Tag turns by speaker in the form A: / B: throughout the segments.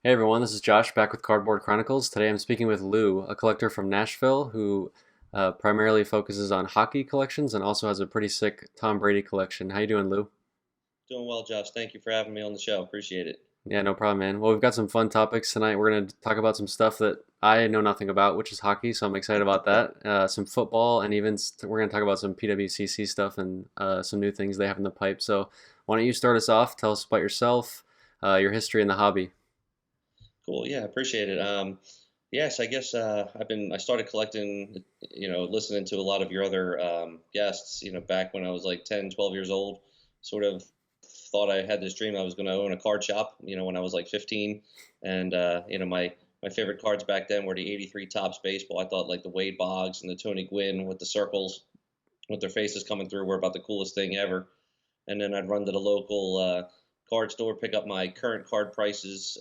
A: Hey everyone, this is Josh back with Cardboard Chronicles. Today I'm speaking with Lou, a collector from Nashville who primarily focuses on hockey collections and also has a pretty sick Tom Brady collection. How you doing, Lou?
B: Doing well, Josh. Thank you for having me on the show. Appreciate it.
A: Yeah, no problem, man. Well, we've got some fun topics tonight. We're going to talk about some stuff that I know nothing about, which is hockey, so I'm excited about that. Some football, and even we're going to talk about some PWCC stuff and some new things they have in the pipe. So why don't you start us off? Tell us about yourself, your history in the hobby.
B: Cool. Yeah, appreciate it. Yes, I guess I started collecting, listening to a lot of your other guests, back when I was like 10, 12 years old. Sort of thought I had this dream I was going to own a card shop, when I was like 15. And, my favorite cards back then were the 83 Topps baseball. I thought like the Wade Boggs and the Tony Gwynn with the circles with their faces coming through were about the coolest thing ever. And then I'd run to the local card store, pick up my current card prices,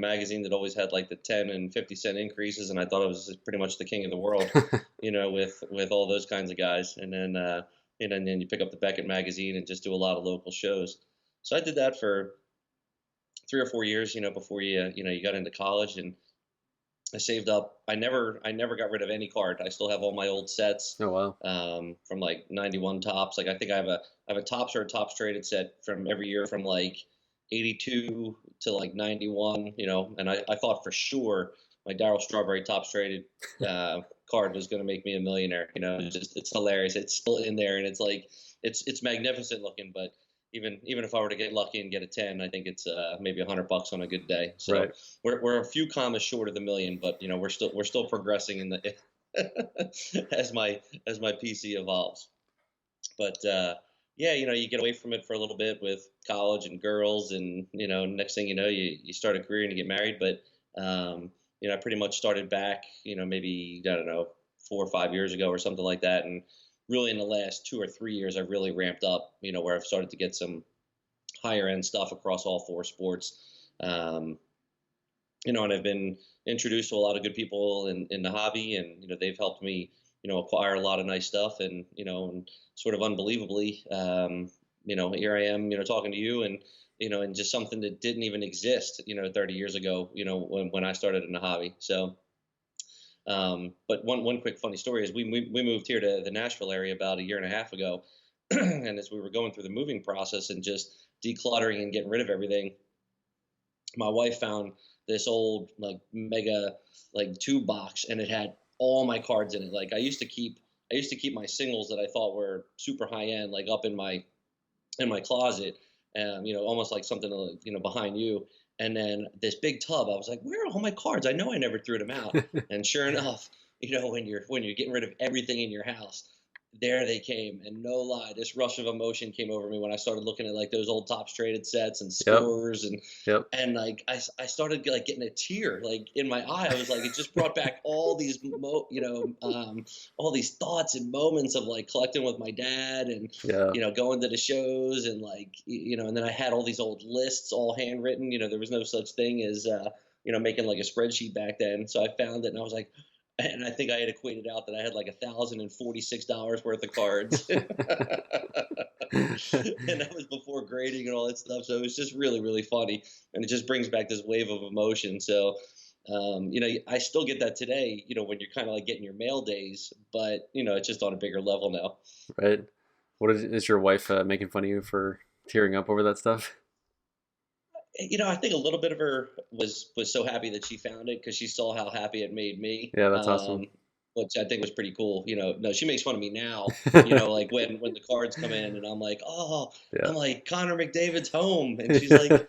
B: magazine that always had like the 10 and 50 cent increases, and I thought I was pretty much the king of the world, with all those kinds of guys. And then you pick up the Beckett magazine and just do a lot of local shows. So I did that for 3 or 4 years, before you got into college, and I saved up. I never got rid of any card. I still have all my old sets
A: Oh, wow.
B: from like '91 tops. Like I think I have a tops or a tops traded set from every year from like '82 to like '91. And I thought for sure my Darryl Strawberry tops traded card was going to make me a millionaire. It's hilarious. It's still in there, and it's like it's magnificent looking, but even if I were to get lucky and get a 10, I think it's maybe $100 on a good day. So
A: Right.
B: we're a few commas short of the million, but we're still progressing in the as my PC evolves. But yeah, you get away from it for a little bit with college and girls, and next thing you know, you start a career and you get married. But I pretty much started back, maybe I don't know 4 or 5 years ago or something like that, and really in the last 2 or 3 years, I've really ramped up, where I've started to get some higher end stuff across all four sports. Um, and I've been introduced to a lot of good people in the hobby, and they've helped me, acquire a lot of nice stuff, and sort of unbelievably, here I am, talking to you, and just something that didn't even exist, 30 years ago, when I started in the hobby. So, but one quick funny story is we moved here to the Nashville area about a year and a half ago, and as we were going through the moving process and just decluttering and getting rid of everything, my wife found this old like mega like tube box, and it had all my cards in it. Like I used to keep my singles that I thought were super high end like up in my closet, almost like something behind you. And then this big tub, I was like, where are all my cards? I know I never threw them out. And sure enough, when you're getting rid of everything in your house, there they came. And no lie, this rush of emotion came over me when I started looking at like those old Tops traded sets and
A: Yep.
B: scores, and
A: Yep.
B: like I started like getting a tear like in my eye. I was like, it just brought back all these all these thoughts and moments of like collecting with my dad, and
A: Yeah.
B: going to the shows, and like and then I had all these old lists all handwritten. There was no such thing as making like a spreadsheet back then. So I found it, and I was like, and I think I had equated out that I had like $1,046 worth of cards, and that was before grading and all that stuff. So it was just really, really funny, and it just brings back this wave of emotion. So, I still get that today. When you're kind of like getting your mail days, but it's just on a bigger level now.
A: Right. What is your wife making fun of you for tearing up over that stuff?
B: I think a little bit of her was so happy that she found it because she saw how happy it made me,
A: Yeah, that's awesome.
B: which I think was pretty cool. No, she makes fun of me now. Like when the cards come in, and I'm like, oh,
A: Yeah.
B: I'm like Connor McDavid's home, and she's like,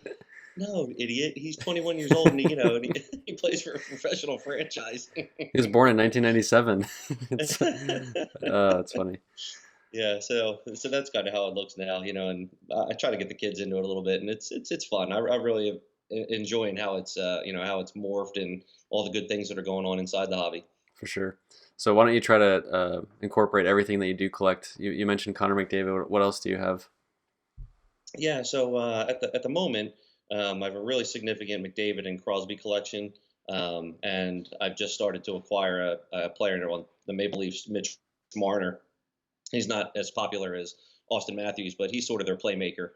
B: no, idiot, he's 21 years old, and he plays for a professional franchise.
A: He was born in 1997. It's funny.
B: Yeah, so that's kind of how it looks now, and I try to get the kids into it a little bit, and it's fun. I really am enjoying how it's morphed, and all the good things that are going on inside the hobby.
A: For sure. So why don't you try to incorporate everything that you do collect? You mentioned Connor McDavid. What else do you have?
B: Yeah, so at the moment, I have a really significant McDavid and Crosby collection, and I've just started to acquire a player on the Maple Leafs, Mitch Marner. He's not as popular as Austin Matthews, but he's sort of their playmaker.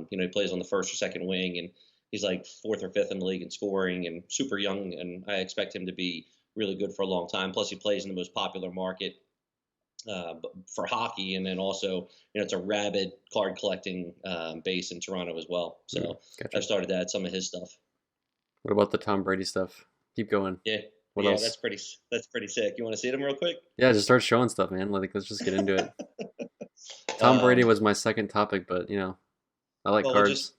B: He plays on the first or second wing, and he's like fourth or fifth in the league in scoring and super young, and I expect him to be really good for a long time. Plus, he plays in the most popular market for hockey, and then also, it's a rabid card collecting base in Toronto as well. So
A: Gotcha.
B: I've started to add some of his stuff.
A: What about the Tom Brady stuff? Keep going.
B: Yeah,
A: What
B: yeah,
A: else?
B: that's pretty sick. You want to see them real quick?
A: Yeah, just start showing stuff, man. Like, let's just get into it. Tom Brady
B: Um,
A: was my second topic, but I like
B: well, we'll just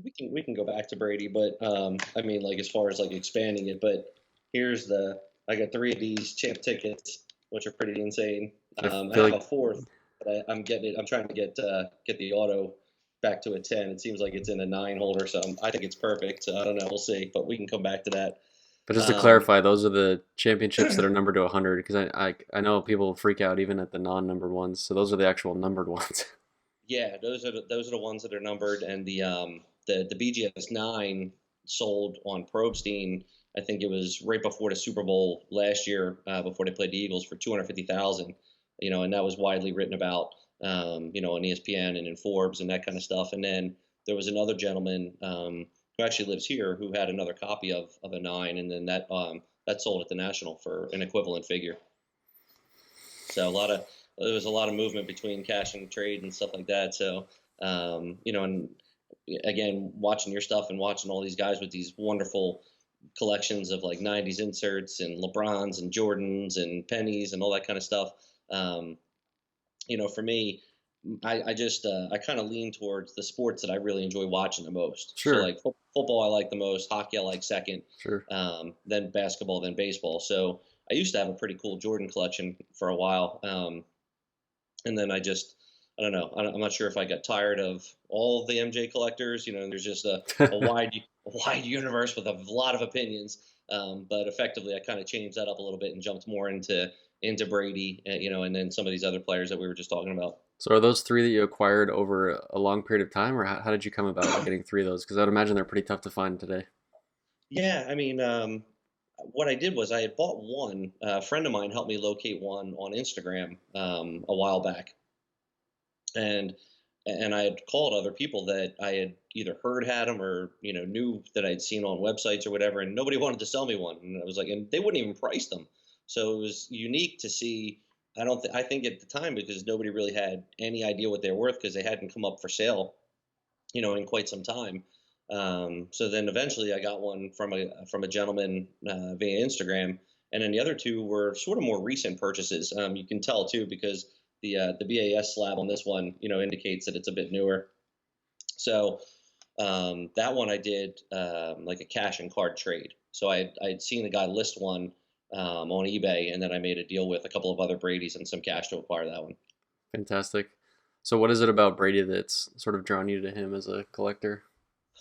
A: cards.
B: we can go back to Brady, but I mean, like as far as like expanding it, but here's the I got three of these champ tickets, which are pretty insane.
A: I
B: I
A: feel
B: have
A: like
B: a fourth, but I'm getting it. I'm trying to get the auto back to a 10. It seems like it's in a 9 holder, so I think it's perfect. So I don't know. We'll see, but we can come back to that.
A: But just to
B: Um,
A: clarify, those are the championships that are numbered to 100 because I know people freak out even at the non-numbered ones. So those are the actual numbered ones.
B: Yeah, those are the ones that are numbered, and the BGS 9 sold on Probstein. I think it was right before the Super Bowl last year, before they played the Eagles for 250,000. And that was widely written about, on ESPN and in Forbes and that kind of stuff. And then there was another gentleman who actually lives here who had another copy of a 9, and then that sold at the National for an equivalent figure. So there was a lot of movement between cash and trade and stuff like that. So and again, watching your stuff and watching all these guys with these wonderful collections of like '90s inserts and LeBrons and Jordans and pennies and all that kind of stuff. Um, for me, I kind of lean towards the sports that I really enjoy watching the most. So
A: Sure,
B: like football, I like the most. Hockey, I like second.
A: sure.
B: Then basketball, then baseball. So I used to have a pretty cool Jordan collection for a while, and then I don't know. I'm not sure if I got tired of all of the MJ collectors. There's just a wide universe with a lot of opinions. But effectively, I kind of changed that up a little bit and jumped more into Brady, and then some of these other players that we were just talking about.
A: So are those three that you acquired over a long period of time, or how did you come about getting three of those? Because I'd imagine they're pretty tough to find today.
B: Yeah, I mean, what I did was I had bought one. A friend of mine helped me locate one on Instagram a while back, and I had called other people that I had either heard had them or knew that I'd seen on websites or whatever, and nobody wanted to sell me one. And I was like, and they wouldn't even price them, so it was unique to see. I think at the time, because nobody really had any idea what they were worth because they hadn't come up for sale, in quite some time. So then eventually I got one from a gentleman via Instagram, and then the other two were sort of more recent purchases. You can tell too because the BAS slab on this one, indicates that it's a bit newer. So that one I did like a cash and card trade. So I'd seen the guy list one on eBay, and then I made a deal with a couple of other Brady's and some cash to acquire that one.
A: Fantastic. So what is it about Brady that's sort of drawn you to him as a collector?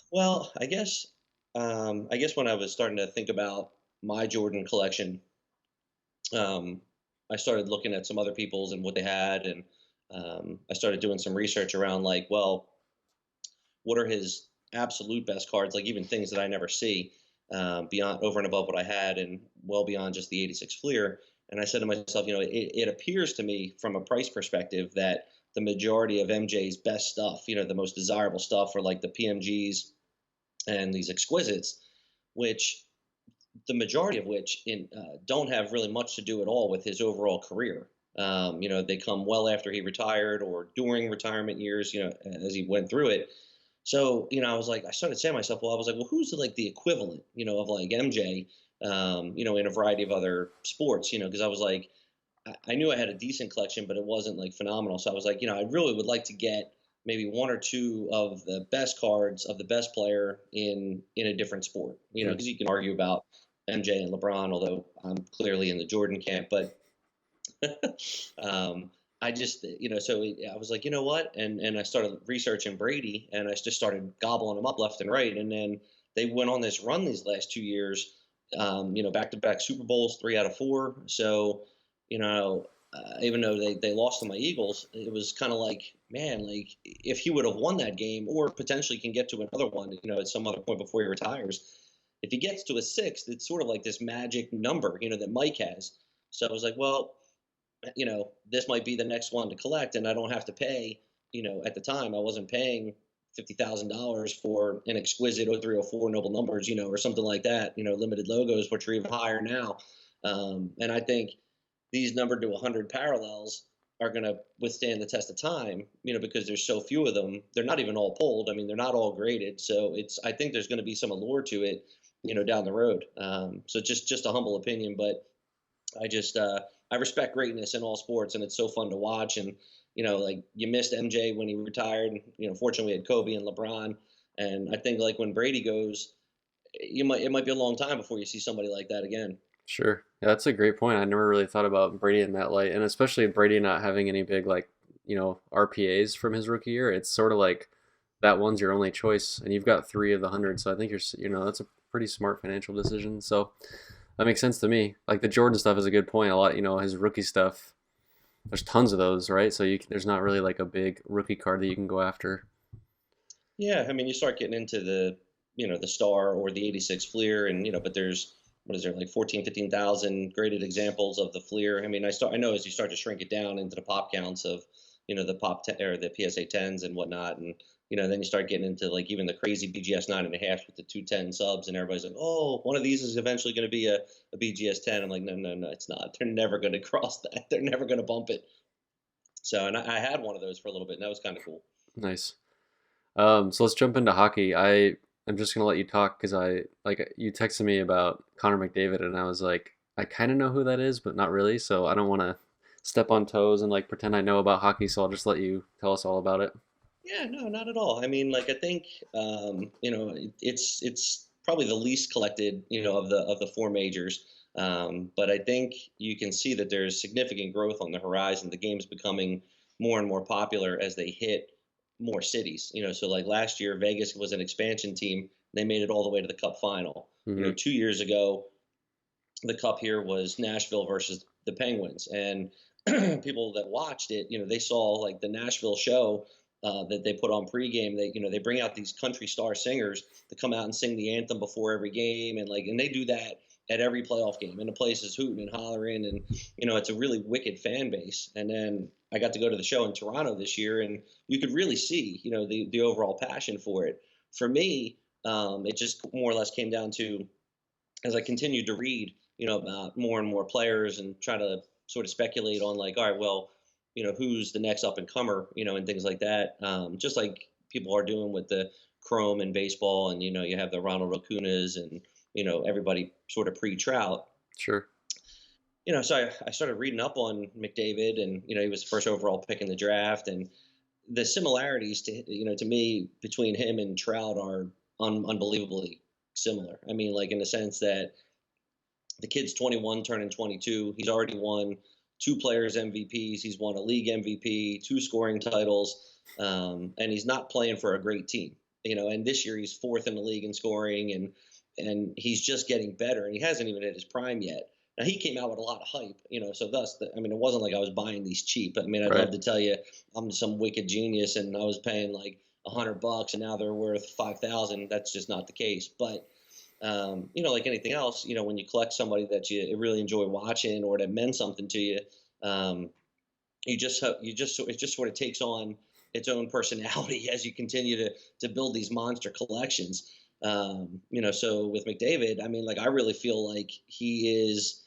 B: Well, I guess when I was starting to think about my Jordan collection, um, I started looking at some other people's and what they had, and I started doing some research around like, well, what are his absolute best cards, like even things that I never see, beyond over and above what I had, and well beyond just the '86 Fleer. And I said to myself, it appears to me from a price perspective that the majority of MJ's best stuff, the most desirable stuff, are like the PMGs and these exquisites, which the majority of which don't have really much to do at all with his overall career. They come well after he retired or during retirement years, as he went through it. So, I started saying to myself, well, I was like, well, who's like the equivalent, of like MJ, in a variety of other sports, because I was like, I knew I had a decent collection, but it wasn't like phenomenal. So I was like, I really would like to get maybe one or two of the best cards of the best player in a different sport.
A: Mm,
B: Because you can argue about MJ and LeBron, although I'm clearly in the Jordan camp. But um, I just, so I was like, you know what? And I started researching Brady, and I just started gobbling them up left and right. And then they went on this run these last 2 years, back to back Super Bowls, 3 out of 4. So, even though they lost to my Eagles, it was kind of like, man, like if he would have won that game, or potentially can get to another one, at some other point before he retires. If he gets to a sixth, it's sort of like this magic number, that Mike has. So I was like, well, this might be the next one to collect, and I don't have to pay. At the time, I wasn't paying $50,000 for an exquisite 0304 noble numbers, or something like that, limited logos, which are even higher now. And I think these numbered to 100 parallels are going to withstand the test of time, because there's so few of them. They're not even all pulled. I mean, they're not all graded. So I think there's going to be some allure to it, down the road. So just a humble opinion, but I respect greatness in all sports, and it's so fun to watch. And like you missed MJ when he retired. Fortunately we had Kobe and LeBron, and I think like when Brady goes, it might be a long time before you see somebody like that again.
A: Sure. Yeah, that's a great point. I never really thought about Brady in that light, and especially Brady not having any big like, RPAs from his rookie year. It's sort of like that one's your only choice, and you've got three of the 100. So I think that's a pretty smart financial decision. So that makes sense to me. Like the Jordan stuff is a good point. A lot, his rookie stuff. There's tons of those, right? So there's not really like a big rookie card that you can go after.
B: Yeah, I mean, you start getting into the star or the 86 Fleer, and but there's what is there like 14, 15,000 graded examples of the Fleer. I mean, I know as you start to shrink it down into the pop counts of the pop or the PSA 10s and whatnot, and then you start getting into like even the crazy BGS 9.5 with the 210 subs, and everybody's like, oh, one of these is eventually going to be a BGS 10. I'm like, no, no, no, it's not. They're never going to cross that. They're never going to bump it. So, and I had one of those for a little bit, and that was kind of cool.
A: Nice. So let's jump into hockey. I'm just gonna let you talk because you texted me about Connor McDavid and I was like, I kind of know who that is, but not really. So I don't want to step on toes and like pretend I know about hockey. So I'll just let you tell us all about it.
B: Yeah, no, not at all. I mean, like I think it's probably the least collected, of the four majors. But I think you can see that there's significant growth on the horizon. The game's becoming more and more popular as they hit more cities. So like last year, Vegas was an expansion team. They made it all the way to the Cup final.
A: Hmm.
B: 2 years ago, the Cup here was Nashville versus the Penguins, and people that watched it, they saw like the Nashville show that they put on pregame. They bring out these country star singers to come out and sing the anthem before every game, and they do that at every playoff game, and the place is hooting and hollering, and it's a really wicked fan base. And then I got to go to the show in Toronto this year, and you could really see, the overall passion for it. For me, it just more or less came down to as I continued to read, about more and more players and try to sort of speculate on like, all right, well, who's the next up and comer, and things like that. Just like people are doing with the Chrome and baseball, and you have the Ronald Acunas and everybody sort of pre-Trout.
A: Sure.
B: So I started reading up on McDavid, and he was the first overall pick in the draft, and the similarities to me between him and Trout are unbelievably similar. I mean, like in the sense that the kid's 21, turning 22. He's already won two players MVPs. He's won a league MVP, two scoring titles, and he's not playing for a great team. And this year he's fourth in the league in scoring, and he's just getting better, and he hasn't even hit his prime yet. Now he came out with a lot of hype, so thus, I mean, it wasn't like I was buying these cheap. I mean, I'd
A: Right.
B: love to tell you I'm some wicked genius and I was paying like $100 and now they're worth 5,000. That's just not the case. But like anything else, when you collect somebody that you really enjoy watching or that meant something to you, um, it just sort of takes on its own personality as you continue to build these monster collections. So with McDavid, I mean, like I really feel like he's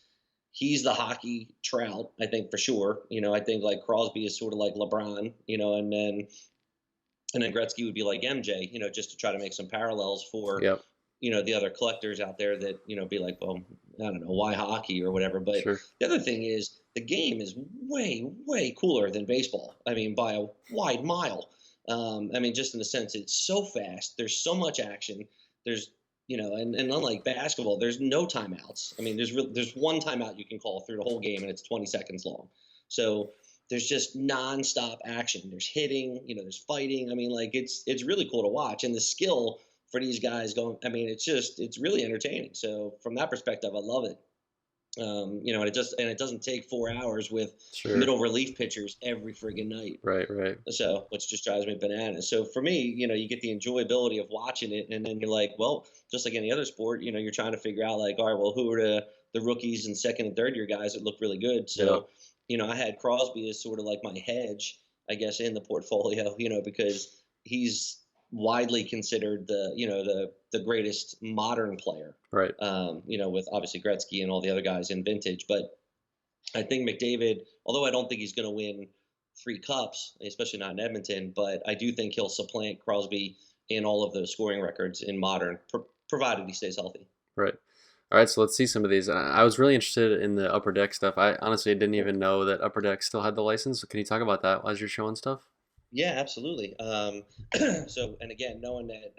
B: the hockey Trout, I think for sure. I think like Crosby is sort of like LeBron, and then Gretzky would be like MJ, just to try to make some parallels for
A: Yep.
B: the other collectors out there that be like, well, I don't know why hockey or whatever. But
A: Sure.
B: the other thing is the game is way cooler than baseball. I mean, by a wide mile. I mean, just in the sense it's so fast. There's so much action. There's and unlike basketball, there's no timeouts. I mean, there's one timeout you can call through the whole game, and it's 20 seconds long. So there's just nonstop action. There's hitting, there's fighting. I mean, like it's really cool to watch, and the skill for these guys going. I mean, it's really entertaining. So from that perspective, I love it. And it doesn't take 4 hours with
A: Sure.
B: middle relief pitchers every friggin' night.
A: Right. Right.
B: So, which just drives me bananas. So for me, you get the enjoyability of watching it, and then you're like, well, just like any other sport, you're trying to figure out like, all right, well, who are the rookies and second and third year guys that look really good.
A: Yep.
B: So, I had Crosby as sort of like my hedge, I guess, in the portfolio, because he's widely considered the greatest modern player.
A: Right.
B: With obviously Gretzky and all the other guys in vintage, but I think McDavid, although I don't think he's going to win 3 cups, especially not in Edmonton, but I do think he'll supplant Crosby in all of those scoring records in modern, provided he stays healthy.
A: Right. All right, so let's see some of these. I was really interested in the Upper Deck stuff. I honestly didn't
B: Cool.
A: even know that Upper Deck still had the license. So can you talk about that as you're showing stuff?
B: Yeah, absolutely. So, and again, knowing that,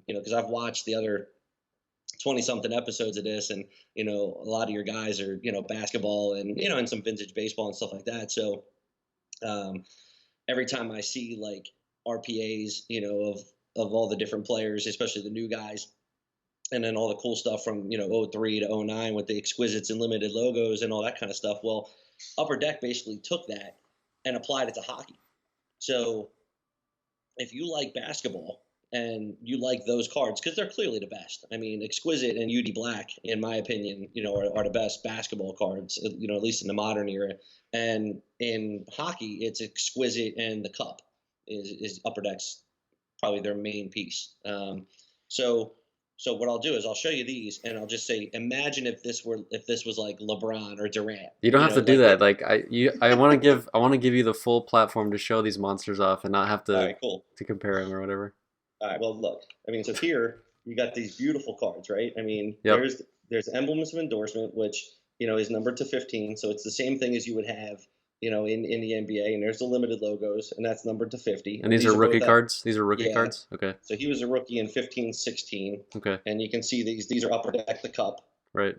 B: because I've watched the other 20 something episodes of this, and, a lot of your guys are, basketball and, and some vintage baseball and stuff like that. So, um, every time I see like RPAs, of all the different players, especially the new guys, and then all the cool stuff from '03 to '09 with the exquisites and limited logos and all that kind of stuff. Well, Upper Deck basically took that and applied it to hockey. So if you like basketball and you like those cards, because they're clearly the best. I mean, Exquisite and UD Black, in my opinion, are the best basketball cards, at least in the modern era. And in hockey, it's Exquisite and the Cup is Upper Deck's probably their main piece. So so what I'll do is I'll show you these, and I'll just say, imagine if this was like LeBron or Durant.
A: You don't have to do
B: Like
A: that. Like I want to give you the full platform to show these monsters off and not have
B: all
A: to
B: right, cool.
A: compare them or whatever.
B: All right, well, look. I mean, so here you got these beautiful cards, right? I mean,
A: Yep.
B: there's emblems of endorsement, which is numbered to 15, so it's the same thing as you would have, in the NBA. And there's the limited logos, and that's numbered to 50.
A: And these are rookie
B: both
A: cards? These are rookie
B: yeah.
A: cards? Okay.
B: So he was a rookie in 15, 16,
A: Okay.
B: and you can see these are Upper Deck the Cup.
A: Right.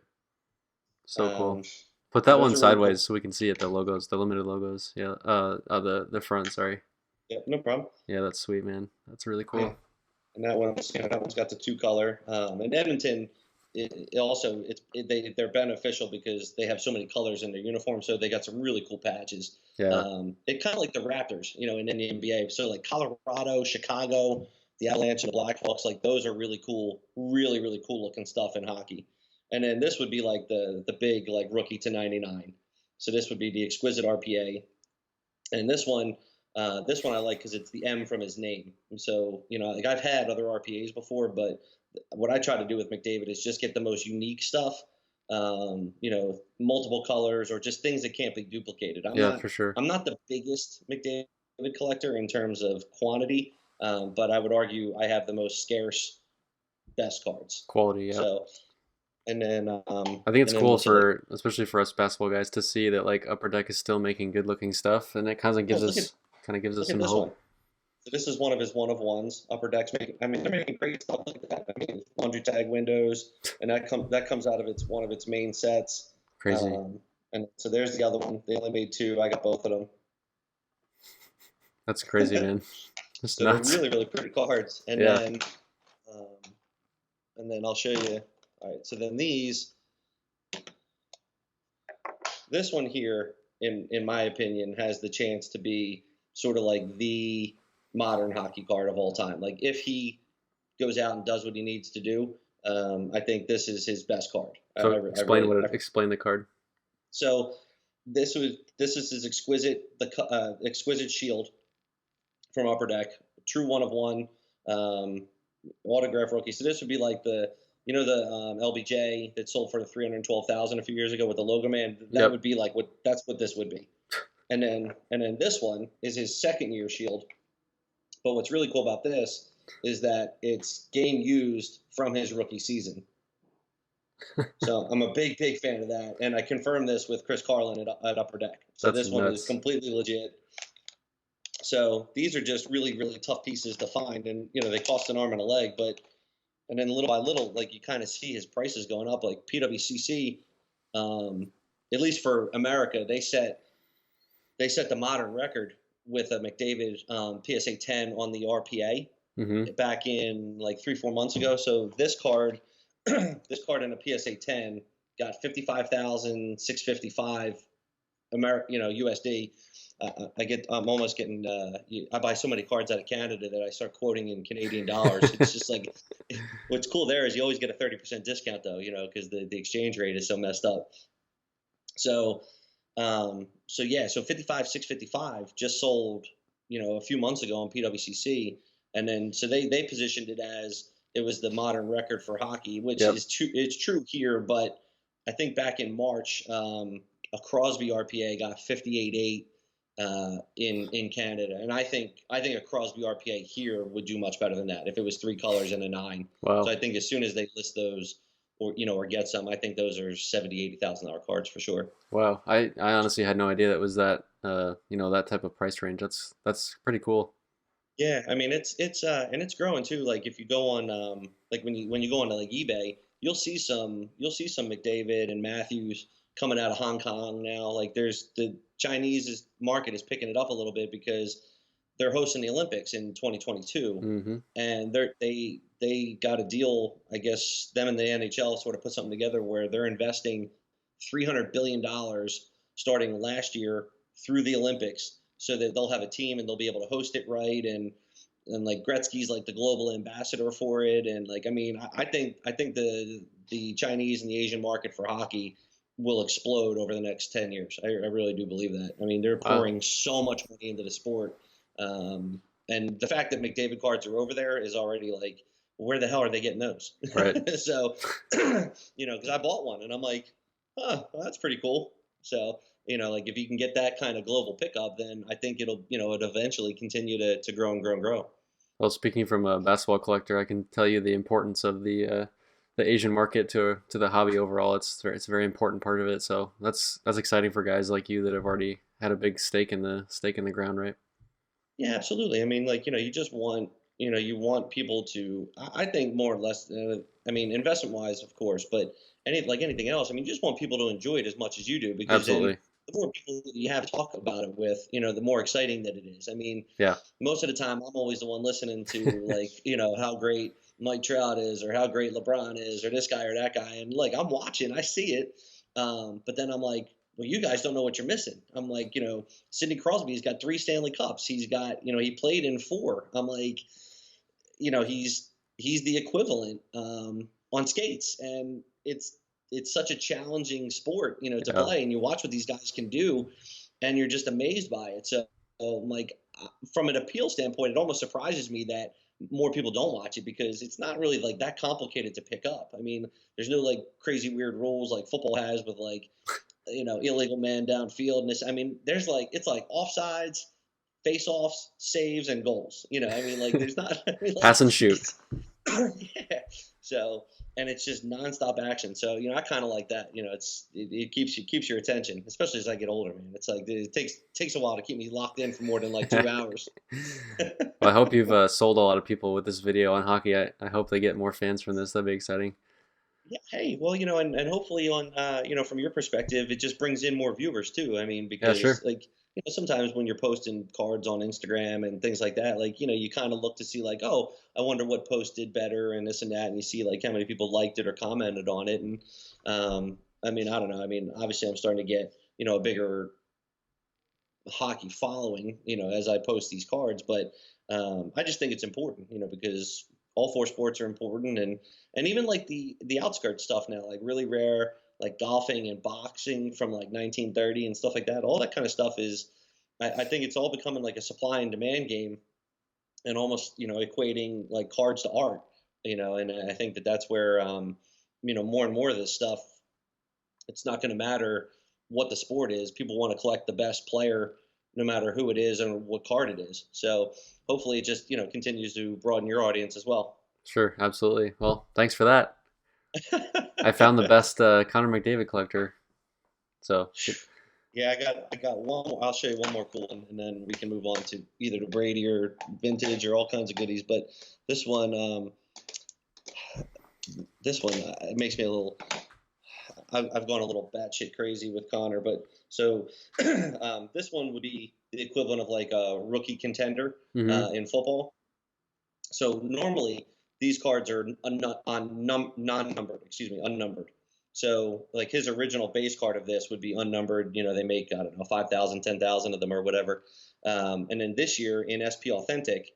A: So cool.
B: Um,
A: Put
B: so
A: that one
B: those are really
A: sideways
B: cool.
A: so we can see it, the logos, the limited logos. Yeah. The front, sorry.
B: Yeah, no problem.
A: Yeah, that's sweet, man. That's really cool.
B: And that one's got the 2 color. And Edmonton, they're beneficial because they have so many colors in their uniform. So they got some really cool patches.
A: Yeah.
B: It kind of like the Raptors, in the NBA. So like Colorado, Chicago, the Avalanche, and the Blackhawks, like those are really cool, really really cool looking stuff in hockey. And then this would be like the big like rookie to 99. So this would be the exquisite RPA, and this one I like because it's the M from his name. And so, like I've had other RPAs before, but what I try to do with McDavid is just get the most unique stuff, multiple colors or just things that can't be duplicated.
A: Yeah, for sure.
B: I'm not the biggest McDavid collector in terms of quantity, but I would argue I have the most scarce, best cards.
A: Quality, yeah.
B: So, and then
A: I think it's cool for, especially for us basketball guys, to see that like Upper Deck is still making good looking stuff, and it kind of gives us some hope.
B: One. So this is one of his one of ones. Upper Deck's making. I mean, they're making great stuff like that. I mean, laundry tag windows, and that comes out of one of its main sets.
A: Crazy.
B: And so there's the other one. They only made 2. I got both of them.
A: That's crazy, man. That's
B: so
A: nuts.
B: They're really really pretty cards. And
A: yeah.
B: then I'll show you. All right. So then this one here, in my opinion, has the chance to be sort of like the modern hockey card of all time. Like if he goes out and does what he needs to do, I think this is his best card.
A: So explain the card.
B: So this is his exquisite shield from Upper Deck, true one of one, autograph rookie. So this would be like the LBJ that sold for $312,000 a few years ago with the logo man. That would be like that's what this would be. And then this one is his second year shield. But what's really cool about this is that it's game used from his rookie season. So I'm a big fan of that, and I confirmed this with Chris Carlin at Upper Deck. So
A: That's
B: this one
A: nuts.
B: is completely legit. So these are just really really tough pieces to find, and they cost an arm and a leg, but. And then little by little, like you kind of see his prices going up. Like PWCC, at least for America, they set the modern record with a McDavid PSA 10 on the RPA back in like 3-4 months ago. So this card in a PSA 10 got 55,655 USD. I'm almost getting. I buy so many cards out of Canada that I start quoting in Canadian dollars. It's just like, what's cool there is you always get a 30% discount though, because the exchange rate is so messed up. So, so 55,655 just sold, a few months ago on PWCC. And then so they positioned it as it was the modern record for hockey, which
A: Yep.
B: is true. It's true here, but I think back in March, a Crosby RPA got 58.8 in Canada, and I think a Crosby RPA here would do much better than that if it was three colors and a nine. So
A: Wow.
B: I think as soon as they list those, or get some, I think those are 70, $80,000 cards for sure.
A: Wow. I honestly had no idea that was that that type of price range. That's pretty cool.
B: Yeah, I mean and it's growing too. Like if you go on like when you go onto like eBay, you'll see some McDavid and Matthews coming out of Hong Kong now. Like there's the market is picking it up a little bit because they're hosting the Olympics in 2022,
A: Mm-hmm.
B: and they got a deal. I guess them and the NHL sort of put something together where they're investing $300 billion starting last year through the Olympics, so that they'll have a team and they'll be able to host it right. And like Gretzky's like the global ambassador for it. And like I mean, I think the Chinese and the Asian market for hockey will explode over the next 10 years. I really do believe that. I mean, they're
A: Wow.
B: pouring so much money into the sport. Um, and the fact that McDavid cards are over there is already like, where the hell are they getting those?
A: Right.
B: So, because I bought one and I'm like, huh, well, that's pretty cool. So, like if you can get that kind of global pickup, then I think it eventually continue to grow and grow and grow.
A: Well, speaking from a basketball collector, I can tell you the importance of the Asian market to the hobby overall. It's a very important part of it. So that's exciting for guys like you that have already had a big stake in the ground, right?
B: Yeah, absolutely. I mean, like, you just want, you want people to, I think more or less, I mean, investment wise, of course, but like anything else, I mean, you just want people to enjoy it as much as you do, because then
A: Absolutely.
B: the more people that you have to talk about it with, the more exciting that it is. I mean,
A: Yeah.
B: most of the time, I'm always the one listening to, like, how great Mike Trout is, or how great LeBron is, or this guy or that guy. And like, I'm watching, I see it. But then I'm like, well, you guys don't know what you're missing. I'm like, Sidney Crosby's got 3 Stanley Cups. He's got, he played in 4. I'm like, he's the equivalent on skates, and it's such a challenging sport, to
A: Yeah.
B: play, and you watch what these guys can do, and you're just amazed by it. So, like, from an appeal standpoint, it almost surprises me that more people don't watch it, because it's not really like that complicated to pick up. I mean, there's no like crazy weird rules like football has with like illegal man downfield. And this, I mean, there's like, it's like offsides, face-offs, saves, and goals. I mean, like, there's not. I mean, like,
A: Pass and shoot.
B: it's yeah. So, and it's just nonstop action. So, I kind of like that. It keeps your attention, especially as I get older, man. It's like it takes a while to keep me locked in for more than like 2 hours.
A: Well, I hope you've sold a lot of people with this video on hockey. I hope they get more fans from this. That'd be exciting.
B: Yeah, hey, well, and hopefully on, from your perspective, it just brings in more viewers too. I mean,
A: Yeah,
B: because
A: sure.
B: like, sometimes when you're posting cards on Instagram and things like that, like, you kind of look to see like, oh, I wonder what post did better and this and that, and you see like how many people liked it or commented on it. And I mean, I don't know. I mean, obviously, I'm starting to get, a bigger hockey following, as I post these cards. But I just think it's important, because all 4 sports are important. And even like the outskirts stuff now, like really rare, like golfing and boxing from like 1930 and stuff like that. All that kind of stuff is, I think it's all becoming like a supply and demand game, and almost, equating like cards to art. And I think that that's where, more and more of this stuff, it's not going to matter what the sport is. People want to collect the best player, no matter who it is and what card it is. So hopefully it just, continues to broaden your audience as well.
A: Sure, absolutely. Well, thanks for that. I found the best Connor McDavid collector. So,
B: Yeah, I got one more. I'll show you one more cool one, and then we can move on to either to Brady or vintage or all kinds of goodies. But this one, it makes me a little. I've gone a little batshit crazy with Connor, but so this one would be the equivalent of like a rookie contender
A: hmm.
B: in football. So normally these cards are non-numbered, excuse me, unnumbered. So like his original base card of this would be unnumbered. They make, I don't know, 5,000, 10,000 of them or whatever. And then this year in SP Authentic,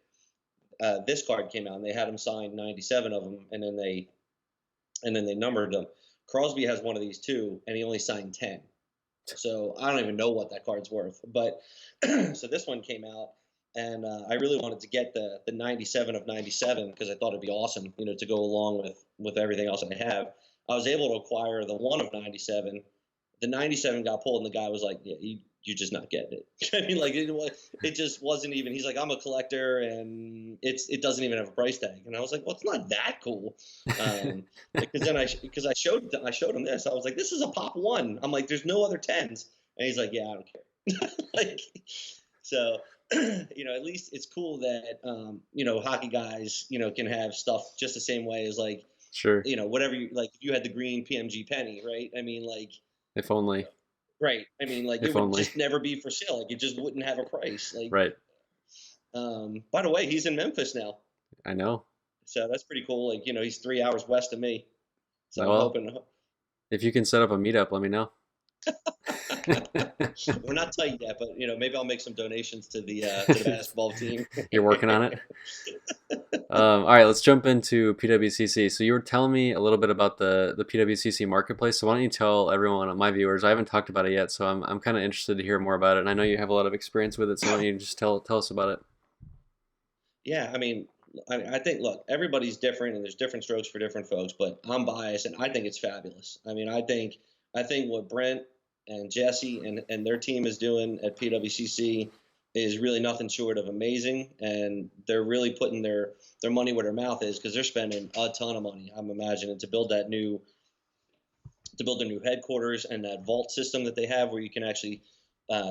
B: this card came out and they had him sign 97 of them, and then they numbered them. Crosby has one of these too, and he only signed 10. So I don't even know what that card's worth. But so this one came out, and I really wanted to get the 97 of 97 because I thought it'd be awesome, to go along with everything else I have. I was able to acquire the one of 97. The 97 got pulled, and the guy was like, "Yeah, you're just not getting it." I mean, like it just wasn't even. He's like, "I'm a collector, and it doesn't even have a price tag." And I was like, "Well, it's not that cool." Because then I showed him this. I was like, "This is a pop one." I'm like, "There's no other tens," and he's like, "Yeah, I don't care." Like, so at least it's cool that hockey guys can have stuff just the same way as like
A: Sure.
B: whatever you like. If you had the green PMG penny, right? I mean, like,
A: If only.
B: right. I mean, like, it
A: If
B: would
A: only.
B: just never be for sale. Like, it just wouldn't have a price. Like,
A: Right.
B: by the way, he's in Memphis now,
A: I know.
B: so that's pretty cool. Like, he's 3 hours west of me, so I'm
A: Well,
B: hoping.
A: if you can set up a meetup, let me know.
B: We're not tight yet, but maybe I'll make some donations to the basketball team.
A: You're working on it. All right, let's jump into PWCC. So you were telling me a little bit about the PWCC marketplace. So why don't you tell everyone, my viewers, I haven't talked about it yet, so I'm kind of interested to hear more about it. And I know you have a lot of experience with it, so why don't you just tell us about it?
B: Yeah, I mean, I think, look, everybody's different, and there's different strokes for different folks. But I'm biased, and I think it's fabulous. I mean, I think what Brent and Jesse and their team is doing at PWCC is really nothing short of amazing, and they're really putting their money where their mouth is because they're spending a ton of money. I'm imagining to build their new headquarters and that vault system that they have where you can actually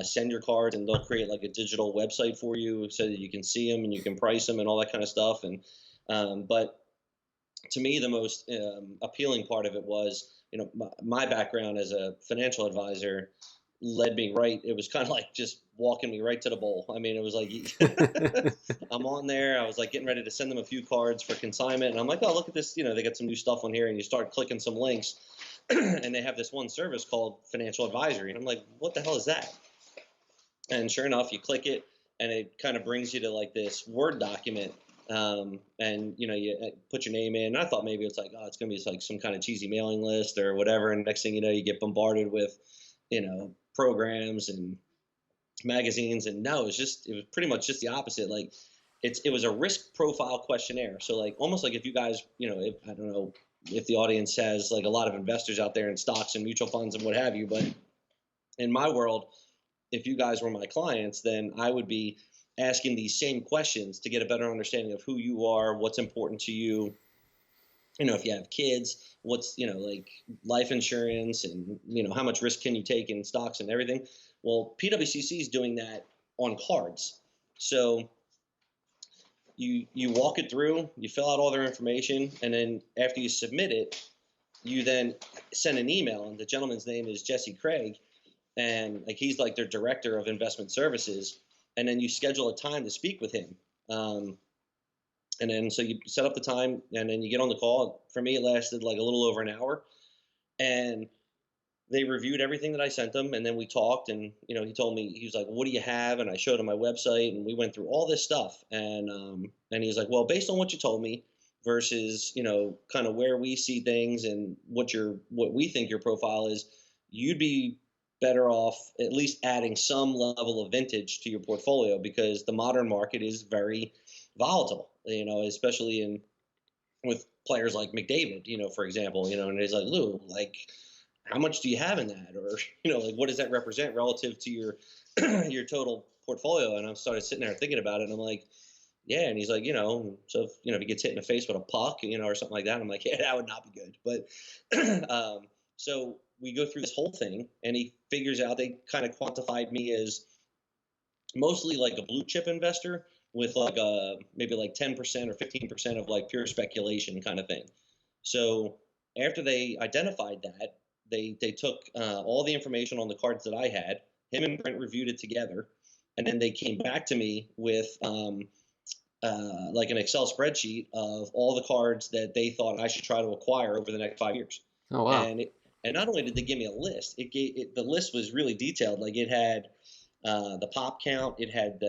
B: send your cards, and they'll create like a digital website for you so that you can see them and you can price them and all that kind of stuff. And but to me, the most appealing part of it was, my background as a financial advisor led me right. It was kind of like just walking me right to the bowl. I mean, it was like I'm on there. I was like getting ready to send them a few cards for consignment, and I'm like, oh, look at this. They got some new stuff on here, and you start clicking some links, and they have this one service called financial advisory, and I'm like, what the hell is that? And sure enough, you click it, and it kind of brings you to like this Word document. And you put your name in. And I thought maybe it's like, oh, it's gonna be like some kind of cheesy mailing list or whatever. And next thing you know, you get bombarded with, programs and magazines. And no, it was pretty much just the opposite. Like, it was a risk profile questionnaire. So like almost like if you guys, if I don't know if the audience has like a lot of investors out there in stocks and mutual funds and what have you, but in my world, if you guys were my clients, then I would be asking these same questions to get a better understanding of who you are, what's important to you. If you have kids, what's, like life insurance, and, how much risk can you take in stocks and everything. Well, PWCC is doing that on cards. So you walk it through, you fill out all their information, and then after you submit it, you then send an email, and the gentleman's name is Jesse Craig, and like he's like their director of investment services, and then you schedule a time to speak with him, and then so you set up the time, and then you get on the call. For me, it lasted like a little over an hour, and they reviewed everything that I sent them, and then we talked, and he told me, he was like, what do you have? And I showed him my website, and we went through all this stuff, and he was like, well, based on what you told me versus kind of where we see things and what we think your profile is, you'd be better off at least adding some level of vintage to your portfolio because the modern market is very volatile, especially with players like McDavid, for example, and he's like, Lou, like, how much do you have in that? Or, like, what does that represent relative to your, your total portfolio? And I started sitting there thinking about it, and I'm like, yeah. And he's like, so if he gets hit in the face with a puck, or something like that, I'm like, yeah, that would not be good. But, so we go through this whole thing, and he figures out, they kind of quantified me as mostly like a blue chip investor with like maybe like 10% or 15% of like pure speculation kind of thing. So after they identified that, they took all the information on the cards that I had. Him and Brent reviewed it together, and then they came back to me with like an Excel spreadsheet of all the cards that they thought I should try to acquire over the next 5 years.
A: Oh, wow.
B: And not only did they give me a list, the list was really detailed. Like, it had the pop count, it had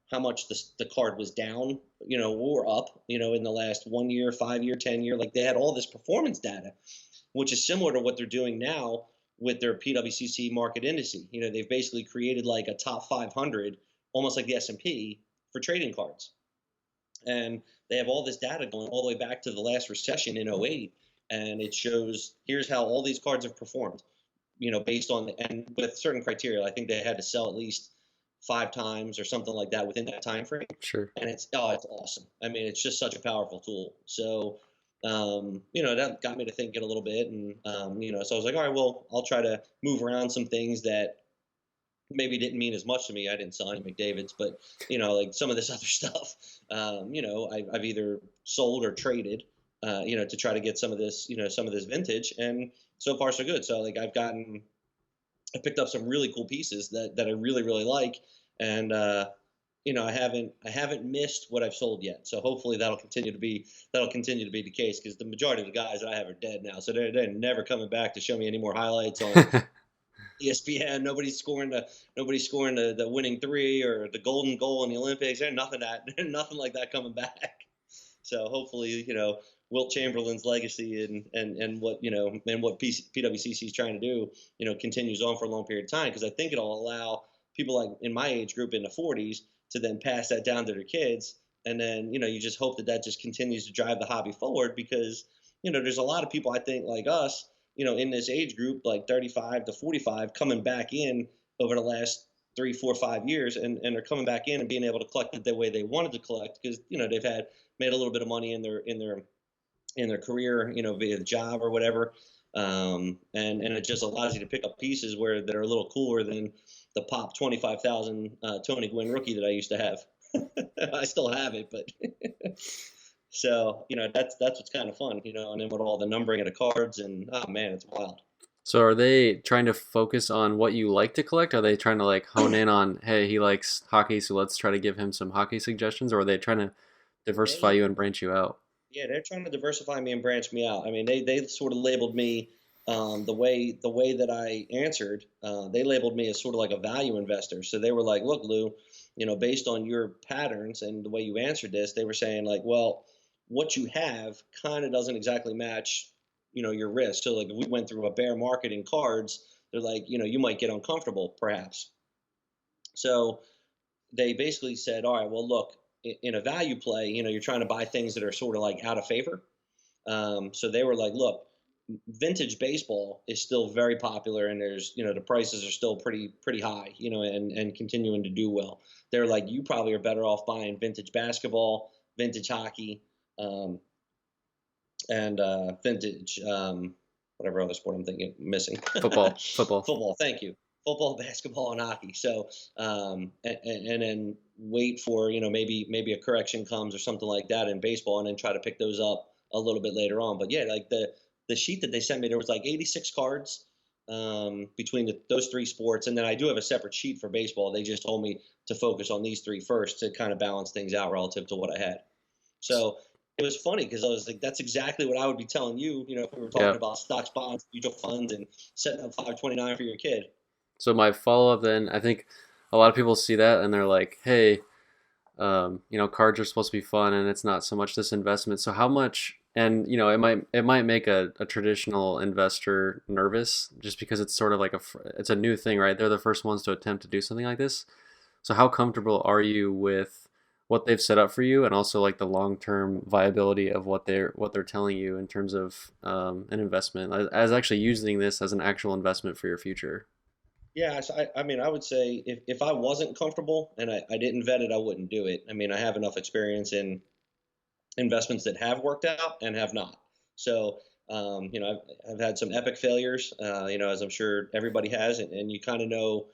B: how much the card was down, or up, in the last 1 year, 5 year, 10 year. Like, they had all this performance data, which is similar to what they're doing now with their PWCC market indice. They've basically created like a top 500, almost like the S&P, for trading cards, and they have all this data going all the way back to the last recession in '08, and it shows here's how all these cards have performed, based on and with certain criteria. I think they had to sell at least 5 times or something like that within that time frame.
A: Sure.
B: And it's awesome. I mean, it's just such a powerful tool. So that got me to thinking a little bit, and so I was like, all right, well, I'll try to move around some things that maybe didn't mean as much to me. I didn't sell any McDavid's, but like some of this other stuff, I've either sold or traded, to try to get some of this vintage, and so far so good. So like I picked up some really cool pieces that I really really like, and I haven't missed what I've sold yet. So hopefully that'll continue to be the case, because the majority of the guys that I have are dead now, so they're never coming back to show me any more highlights on ESPN. Nobody's scoring the winning three or the golden goal in the Olympics. There's nothing like that coming back. So hopefully, Wilt Chamberlain's legacy and what PWCC is trying to do, continues on for a long period of time, because I think it'll allow people like in my age group in the 40s to then pass that down to their kids, and then you just hope that that just continues to drive the hobby forward, because there's a lot of people I think like us, in this age group, like 35 to 45, coming back in over the last 3, 4, 5 years, and they're coming back in and being able to collect it the way they wanted to collect, because they've had made a little bit of money in their career, via the job or whatever. And it just allows you to pick up pieces that are a little cooler than the pop 25,000 Tony Gwynn rookie that I used to have. I still have it, but so that's what's kind of fun, and then with all the numbering of the cards, and oh man, it's wild.
A: So are they trying to focus on what you like to collect? Are they trying to like hone in on, hey, he likes hockey, so let's try to give him some hockey suggestions? Or are they trying to diversify
B: They
A: you and branch you out?
B: Yeah, they're trying to diversify me and branch me out. I mean, they sort of labeled me, the way that I answered. They labeled me as sort of like a value investor. So they were like, "Look, Lou, based on your patterns and the way you answered this, they were saying like, well, what you have kind of doesn't exactly match, your risk. So like, if we went through a bear market in cards, they're like, you might get uncomfortable, perhaps." So they basically said, all right, well, look, in a value play, you're trying to buy things that are sort of like out of favor. So they were like, look, vintage baseball is still very popular, and there's, the prices are still pretty high, and continuing to do well. They're like, you probably are better off buying vintage basketball, vintage hockey, um, and vintage whatever other sport I'm thinking missing.
A: Football, football.
B: Football, thank you. Football, basketball, and hockey. So and then wait for maybe a correction comes or something like that in baseball, and then try to pick those up a little bit later on. But yeah, like the sheet that they sent me, there was like 86 cards between those three sports, and then I do have a separate sheet for baseball. They just told me to focus on these three first to kind of balance things out relative to what I had. So it was funny, because I was like, that's exactly what I would be telling you, if we were talking
A: Yeah.
B: about stocks, bonds, mutual funds, and setting up 529 for your kid.
A: So my follow up then, I think a lot of people see that and they're like, hey, cards are supposed to be fun and it's not so much this investment. So how much, and it might make a traditional investor nervous just because it's sort of like it's a new thing, right? They're the first ones to attempt to do something like this. So how comfortable are you with what they've set up for you, and also like the long-term viability of what they're telling you in terms of an investment, as actually using this as an actual investment for your future?
B: Yeah, so I mean, I would say if I wasn't comfortable and I didn't vet it, I wouldn't do it. I mean, I have enough experience in investments that have worked out and have not. So, I've had some epic failures, as I'm sure everybody has, and you kind of know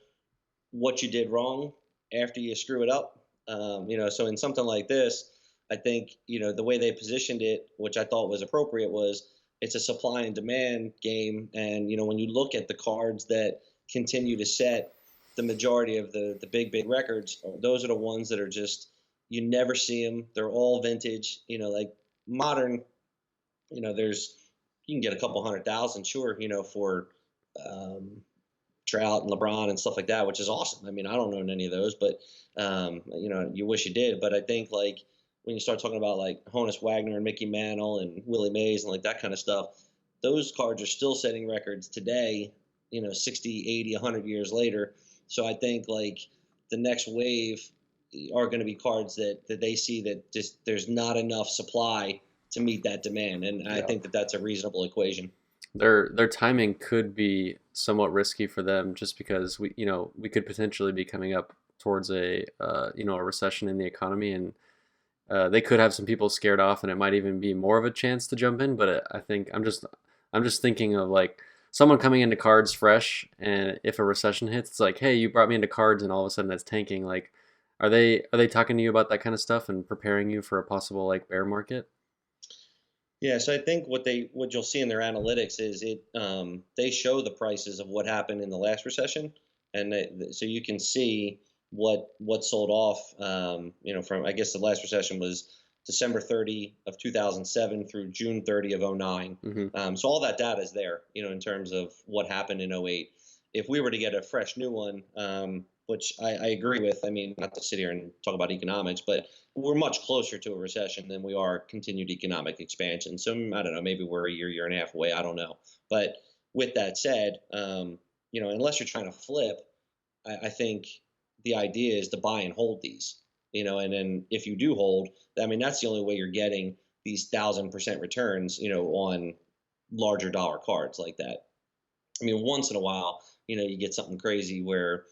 B: what you did wrong after you screw it up. So in something like this, I think, the way they positioned it, which I thought was appropriate, was it's a supply and demand game. And, when you look at the cards that continue to set the majority of the big records, those are the ones that are just, you never see them. They're all vintage, like modern, there's, you can get a couple 100,000, sure, for, um, Trout and LeBron and stuff like that, which is awesome. I mean, I don't own any of those, but you wish you did. But I think like when you start talking about like Honus Wagner and Mickey Mantle and Willie Mays and like that kind of stuff, those cards are still setting records today, 60, 80, 100 years later. So I think like the next wave are going to be cards that they see that just there's not enough supply to meet that demand, and I
A: Yeah.
B: think that that's a reasonable equation.
A: Their timing could be somewhat risky for them just because we could potentially be coming up towards a recession in the economy, and they could have some people scared off, and it might even be more of a chance to jump in. But I think I'm just thinking of like someone coming into cards fresh, and if a recession hits, it's like, hey, you brought me into cards, and all of a sudden it's tanking. Like, are they talking to you about that kind of stuff and preparing you for a possible like bear market?
B: Yeah, so I think what you'll see in their analytics is they show the prices of what happened in the last recession, and so you can see what sold off. From I guess the last recession was December 30 of 2007 through June 30 of '09.
A: Hmm.
B: So all that data is there, in terms of what happened in '08. If we were to get a fresh new one, which I agree with, I mean, not to sit here and talk about economics, but we're much closer to a recession than we are continued economic expansion. So I don't know, maybe we're a year and a half away. I don't know. But with that said, unless you're trying to flip, I think the idea is to buy and hold these. And then if you do hold, I mean, that's the only way you're getting these 1,000% returns. On larger dollar cards like that. I mean, once in a while, you get something crazy where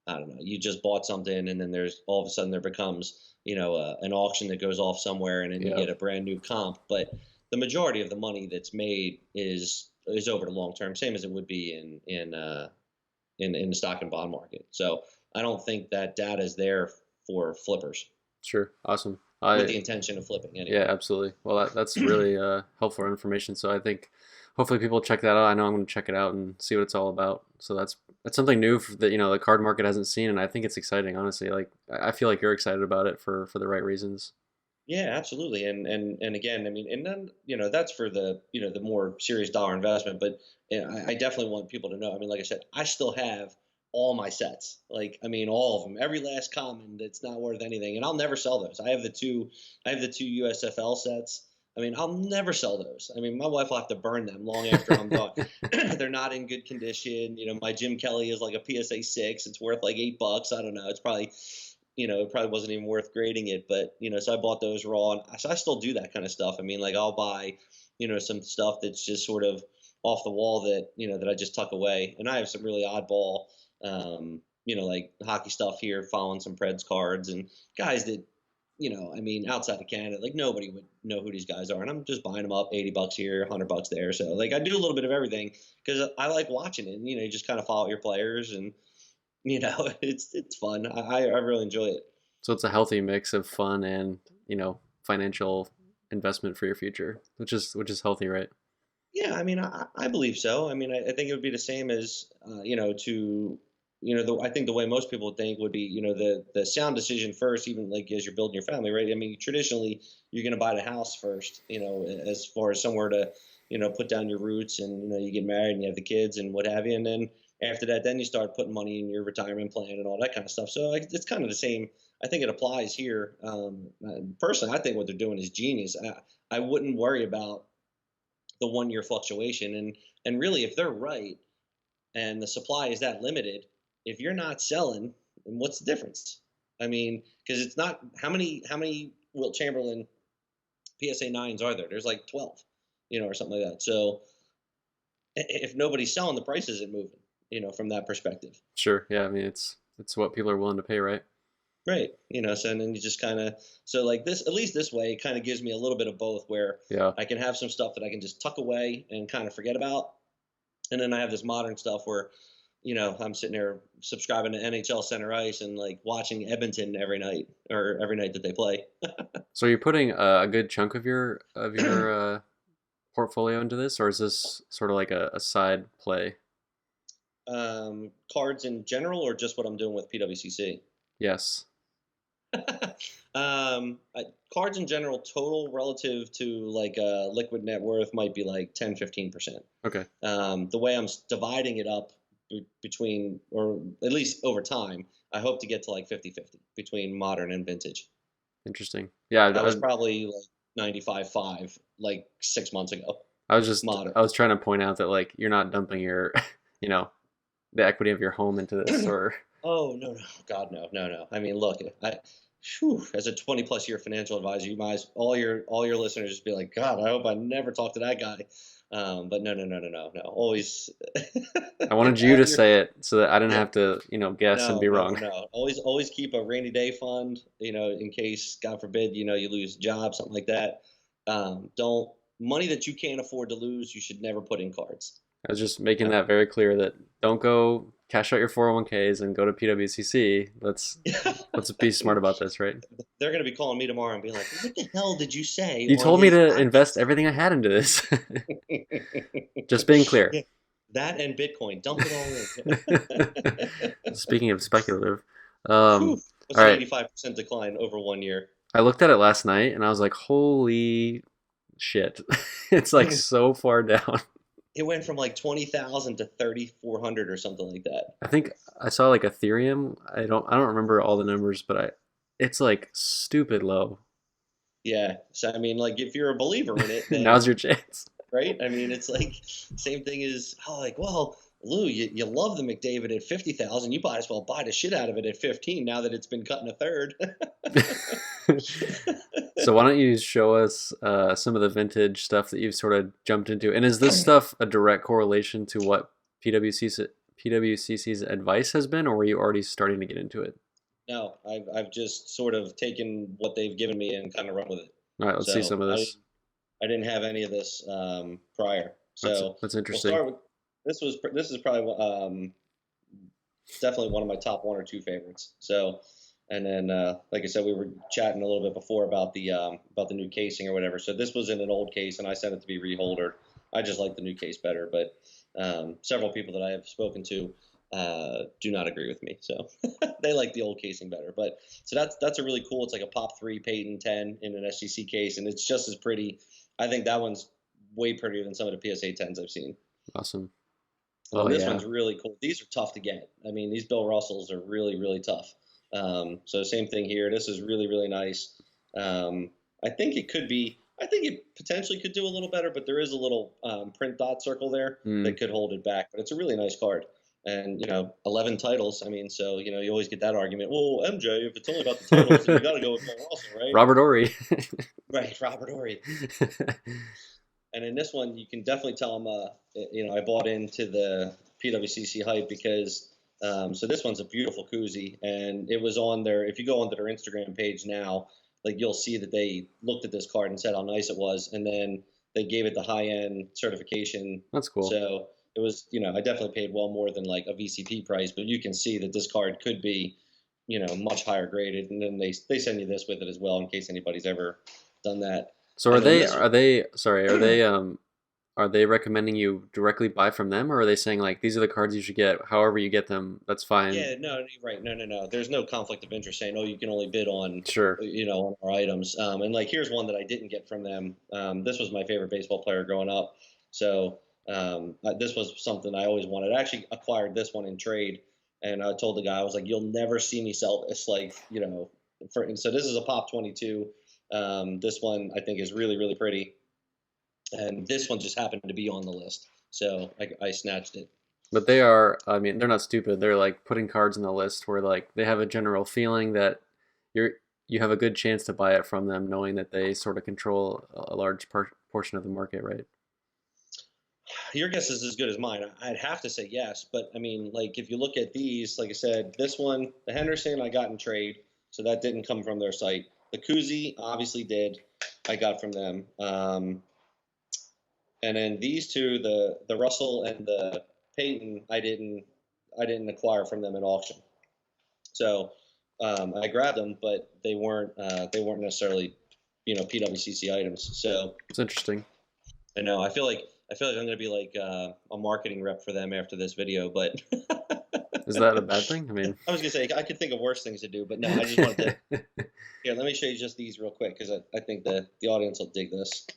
B: I don't know, you just bought something, and then there's all of a sudden there becomes an auction that goes off somewhere, and then you
A: Yeah,
B: get a brand new comp. But the majority of the money that's made is over the long term, same as it would be in the stock and bond market. So I don't think that data is there for flippers
A: sure, awesome.
B: with
A: I
B: the intention of flipping
A: Yeah,
B: anyway.
A: absolutely. Well, that's really helpful information. So I think hopefully people check that out. I know I'm going to check it out and see what it's all about. So that's something new that the card market hasn't seen, and I think it's exciting. Honestly, like I feel like you're excited about it for the right reasons.
B: Yeah, absolutely. And again, I mean, and then that's for the more serious dollar investment. But I definitely want people to know. I mean, like I said, I still have all my sets. Like, I mean, all of them, every last common that's not worth anything, and I'll never sell those. I have the two USFL sets. I mean, I'll never sell those. I mean, my wife will have to burn them long after I'm gone. They're not in good condition. My Jim Kelly is like a PSA 6. It's worth like $8. I don't know. It's probably it probably wasn't even worth grading it, but so I bought those raw, and so I still do that kind of stuff. I mean, like I'll buy, some stuff that's just sort of off the wall that I just tuck away, and I have some really oddball, like hockey stuff here, following some Preds cards and guys that, I mean, outside of Canada, like nobody would know who these guys are, and I'm just buying them up, $80 here, $100 there. So like I do a little bit of everything because I like watching it. And, you just kind of follow your players and it's fun. I really enjoy it.
A: So it's a healthy mix of fun and financial investment for your future, which is healthy, right?
B: Yeah, I mean, I believe so. I mean, I think it would be the same as, I think the way most people think would be, the sound decision first, even like as you're building your family, right? I mean, traditionally, you're going to buy the house first, as far as somewhere to, put down your roots, and, you get married and you have the kids and what have you. And then after that, then you start putting money in your retirement plan and all that kind of stuff. So like, it's kind of the same. I think it applies here. Personally, I think what they're doing is genius. I wouldn't worry about the 1 year fluctuation. And really, if they're right and the supply is that limited, if you're not selling, then what's the difference? I mean, because it's not how many Wilt Chamberlain PSA nines are there? There's like 12, or something like that. So if nobody's selling, the price isn't moving, from that perspective.
A: Sure. Yeah. I mean, it's what people are willing to pay, right?
B: Right. So and then you just kind of, so like this, at least this way, it kind of gives me a little bit of both where
A: Yeah.
B: I can have some stuff that I can just tuck away and kind of forget about. And then I have this modern stuff where, I'm sitting there subscribing to NHL Center Ice and like watching Edmonton every night or every night that they play.
A: So you're putting a good chunk of your portfolio into this, or is this sort of like a side play?
B: Cards in general, or just what I'm doing with PWCC?
A: Yes.
B: Cards in general, total relative to like liquid net worth might be like 10-15%.
A: Okay.
B: The way I'm dividing it up between, or at least over time, I hope to get to like 50-50 between modern and vintage.
A: Interesting. Yeah.
B: I was probably like 95-5 like 6 months ago. Modern.
A: I was trying to point out that like you're not dumping your, you know, the equity of your home into this, or
B: Oh no, no, God, no, no, no. I mean, look, as a 20+ year financial advisor, you might all your listeners just be like, God, I hope I never talk to that guy. But no, no, no, no, no, no. Always
A: I wanted you
B: have
A: to
B: your
A: say it so that I didn't
B: yeah.
A: have to, guess and
B: No,
A: be
B: no,
A: wrong.
B: no. Always keep a rainy day fund. In case, God forbid, you lose a job, something like that. Don't money that you can't afford to lose. You should never put in cards.
A: I was just making that very clear that don't go cash out your 401ks and go to PWCC. Let's be smart about this, right?
B: They're gonna be calling me tomorrow and be like, "What the hell did you say
A: You
B: on
A: told me
B: his
A: to invest
B: podcast?"
A: everything I had into this. Just being clear.
B: Yeah, that and Bitcoin, dump it all in.
A: Speaking of speculative,
B: Whew,
A: all
B: that's an
A: right.
B: 85% decline over 1 year.
A: I looked at it last night and I was like, holy shit. It's like so far down.
B: It went from like 20,000 to 3,400 or something like that.
A: I think I saw like Ethereum. I don't remember all the numbers, but it's like stupid low.
B: Yeah. So I mean, like, if you're a believer in it,
A: Now's
B: then
A: your chance.
B: right. I mean, it's like same thing as, oh, like, well, Lou, you love the McDavid at 50,000. You might as well buy the shit out of it at 15 now that it's been cut in a third.
A: So why don't you show us some of the vintage stuff that you've sort of jumped into? And is this stuff a direct correlation to what PWCC's advice has been, or were you already starting to get into it?
B: No, I've just sort of taken what they've given me and kind of run with it.
A: All right, let's see
B: So
A: some of this.
B: I didn't have any of this prior.
A: That's
B: So
A: that's
B: we'll
A: interesting.
B: start with this is probably definitely one of my top one or two favorites. So, and then like I said, we were chatting a little bit before about the new casing or whatever. So this was in an old case, and I sent it to be reholdered. I just like the new case better, but several people that I have spoken to do not agree with me. So they like the old casing better. But so that's a really cool. It's like a Pop 3 Peyton 10 in an SGC case, and it's just as pretty. I think that one's way prettier than some of the PSA 10s I've seen.
A: Awesome.
B: And
A: Oh
B: then this
A: yeah.
B: one's really cool. These are tough to get. I mean, these Bill Russells are really, really tough. So same thing here. This is really, really nice. I think it could be. I think it potentially could do a little better, but there is a little print dot circle there
A: Mm.
B: that could hold it back. But it's a really nice card. And 11 titles. I mean, so you always get that argument. Well, MJ, if it's only about the titles, then you got to go with Bill Russell, right?
A: Robert Ory.
B: Right, Robert Horry. And in this one, you can definitely tell them, I bought into the PWCC hype because, so this one's a beautiful koozie, and it was on their, if you go onto their Instagram page now, like you'll see that they looked at this card and said how nice it was, and then they gave it the high-end certification.
A: That's cool.
B: So it was, I definitely paid well more than like a VCP price, but you can see that this card could be, much higher graded, and then they send you this with it as well in case anybody's ever done that.
A: So
B: And then this
A: are they recommending you directly buy from them, or are they saying like these are the cards you should get, however you get them, that's fine?
B: Yeah, no, right, no, no, no. There's no conflict of interest saying, oh, you can only bid on,
A: Sure.
B: on our items. And like, here's one that I didn't get from them. This was my favorite baseball player growing up, so this was something I always wanted. I actually acquired this one in trade, and I told the guy, I was like, you'll never see me sell this, like, so this is a Pop 22. This one I think is really, really pretty, and this one just happened to be on the list, so I snatched it.
A: But I mean, they're not stupid. They're like putting cards on the list where like they have a general feeling that you have a good chance to buy it from them, knowing that they sort of control a large portion of the market, right?
B: Your guess is as good as mine. I'd have to say yes, but I mean, like if you look at these, like I said, this one, the Henderson, I got in trade, so that didn't come from their site. The koozie obviously did, I got from them. And then these two, the Russell and the Peyton, I didn't acquire from them at auction. So I grabbed them, but they weren't necessarily PWCC items. So
A: It's interesting.
B: I know I feel like I'm gonna be like a marketing rep for them after this video, but
A: Is that a bad thing? I mean,
B: I was gonna say I could think of worse things to do, but no, I just wanted to. Here, let me show you just these real quick because I think the audience will dig this.